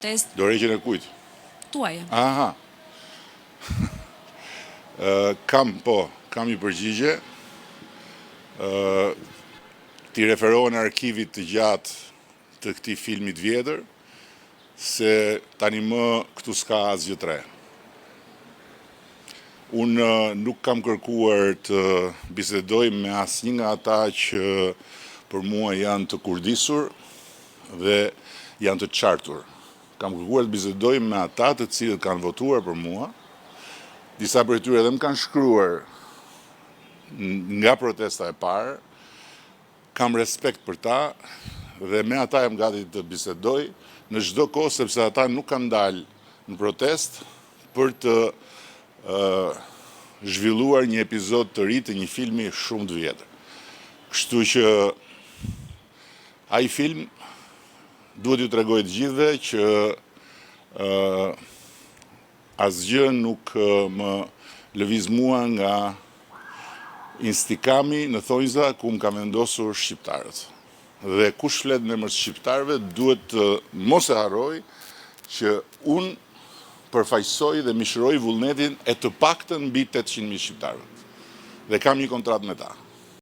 Test Dorëheqjen e kujt? tuaja. Aha. Kam një përgjigje. Ti referohen arkivit të gjatë të këtij filmi të vjetër, se tani më këtu s'ka asgjë të re. Unë nuk kam kërkuar të bisedoj me asnjë nga ata që për mua janë të kurdisur dhe janë të qartur. Kam kërkuar të bisedoj me ata të cilët kanë votuar për mua. Disa prej tyre edhe më kanë shkruar nga protesta e parë. Kam respekt për ta dhe me ata jam gati të bisedoj në çdo kohë, sepse ata nuk kanë dalë në protestë për të zhvilluar një epizod të ri të një filmi shumë të vjetër. Kështu që ai film duhet ju tregoj të gjithëve që asgjë nuk më lëviz mua nga instikami në thonjza ku më ka vendosur shqiptarët. Dhe kush flet në emër të shqiptarëve duhet të mos e harroj që unë përfaqësoj dhe mishëroj vullnetin e të paktën mbi 800.000 shqiptarëve. Dhe kam një kontratë me ta.